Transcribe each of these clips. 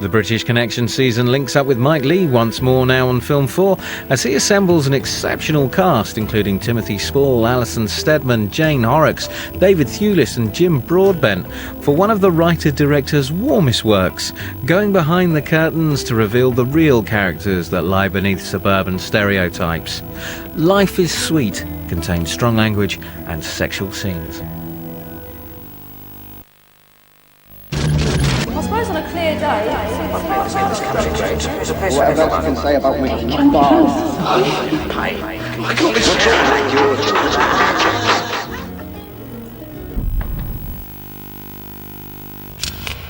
The British Connection season links up with Mike Leigh once more now on Film 4 as he assembles an exceptional cast including Timothy Spall, Alison Steadman, Jane Horrocks, David Thewlis and Jim Broadbent for one of the writer-director's warmest works, going behind the curtains to reveal the real characters that lie beneath suburban stereotypes. Life is Sweet contains strong language and sexual scenes. I suppose on a clear day. Whatever else you can say about me.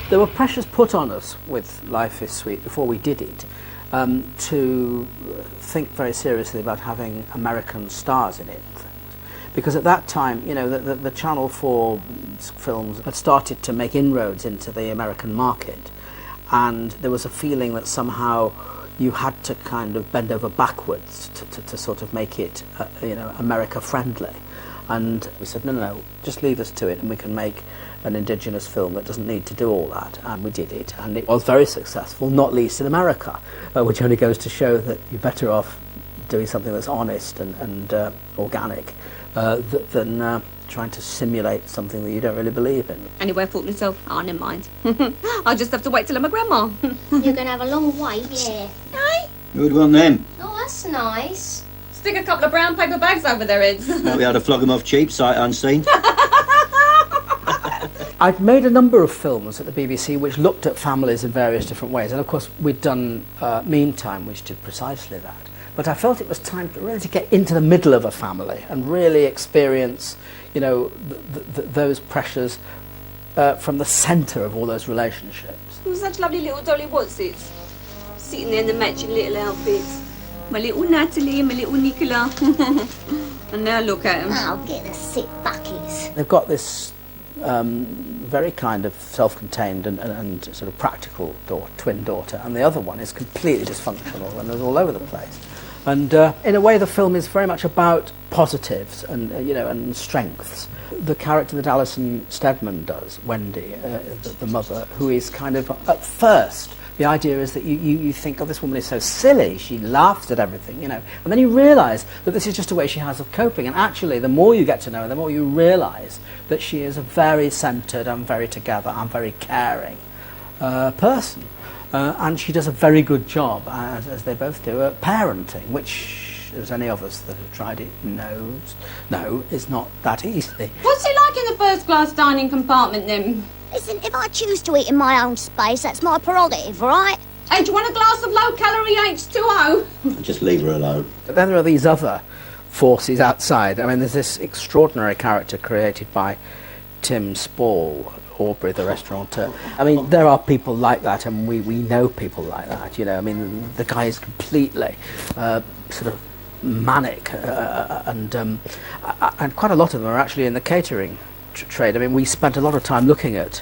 There were pressures put on us with Life is Sweet before we did it to think very seriously about having American stars in it. Because at that time, you know, the Channel 4 films had started to make inroads into the American market, and there was a feeling that somehow you had to kind of bend over backwards to sort of make it, you know, America friendly. And we said, no, just leave us to it, and we can make an indigenous film that doesn't need to do all that. And we did it, and it was very successful, not least in America, which only goes to show that you're better off doing something that's honest and organic than trying to simulate something that you don't really believe in. Anyway, I thought to myself, oh, never mind. I'll just have to wait till I'm a grandma. You're going to have a long wait, yeah. Hey? Good one then. Oh, that's nice. Stick a couple of brown paper bags over their heads. Might be able to flog them off cheap, sight unseen. I'd made a number of films at the BBC which looked at families in various different ways, and of course we'd done Meantime, which did precisely that. But I felt it was time to really get into the middle of a family and really experience, you know, those pressures from the centre of all those relationships. It was such lovely little Dolly Watsits, sitting there in the matching little outfits. My little Natalie and my little Nicola. And now look at them. I'll get the sick buckets. They've got this very kind of self-contained and sort of practical twin daughter, and the other one is completely dysfunctional and is all over the place. And in a way, the film is very much about positives and you know, and strengths. The character that Alison Steadman does, Wendy, the mother, who is kind of at first, the idea is that you think, oh, this woman is so silly, she laughs at everything, you know, and then you realise that this is just a way she has of coping. And actually, the more you get to know her, the more you realise that she is a very centred and very together and very caring person. And she does a very good job, as they both do, at parenting, which, as any of us that have tried it knows, no, is not that easy. What's it like in the first class dining compartment then? Listen, if I choose to eat in my own space, that's my prerogative, right? Hey, do you want a glass of low-calorie H2O? Just leave her alone. But then there are these other forces outside. I mean, there's this extraordinary character created by Tim Spall, Aubrey the restaurateur. I mean, there are people like that, and we know people like that, you know. I mean, the guy is completely sort of manic, and quite a lot of them are actually in the catering trade. I mean, we spent a lot of time looking at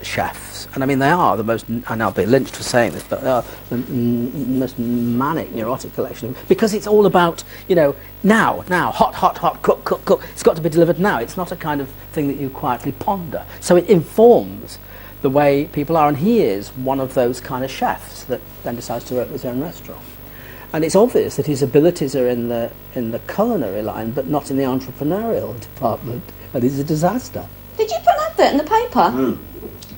chefs, and I mean, they are the most, and I'll be lynched for saying this, but they are the most manic, neurotic collection, because it's all about, you know, now, hot, cook. It's got to be delivered now. It's not a kind of thing that you quietly ponder. So it informs the way people are, and he is one of those kind of chefs that then decides to open his own restaurant. And it's obvious that his abilities are in the culinary line, but not in the entrepreneurial department. And he's a disaster. Did you put an advert in the paper? Mm.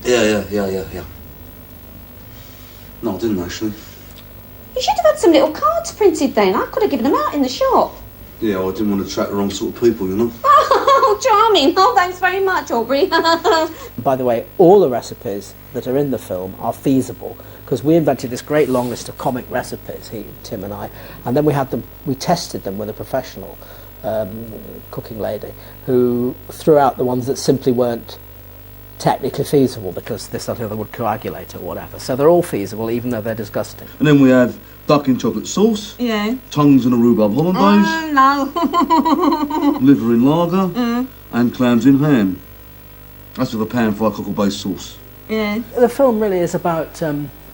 Yeah. No, I didn't actually. You should have had some little cards printed then. I could have given them out in the shop. Yeah, I didn't want to attract the wrong sort of people, you know. Oh, charming. Oh, thanks very much, Aubrey. By the way, all the recipes that are in the film are feasible, because we invented this great long list of comic recipes, Tim and I, and then we tested them with a professional cooking lady who threw out the ones that simply weren't technically feasible because this or the other would coagulate or whatever. So they're all feasible, even though they're disgusting. And then we have duck in chocolate sauce. Yeah. Tongues in a rhubarb hollandaise. No. Liver in lager. And clams in ham. That's with a pan-fried cockle-based sauce. Yeah. The film really is about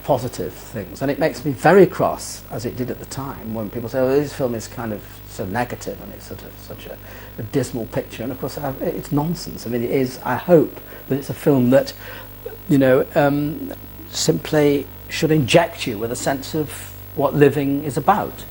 positive things, and it makes me very cross, as it did at the time, when people say, oh, this film is kind of so negative and it's sort of such a dismal picture, and of course it's nonsense. I mean, it is, I hope, but it's a film that, you know, simply should inject you with a sense of what living is about.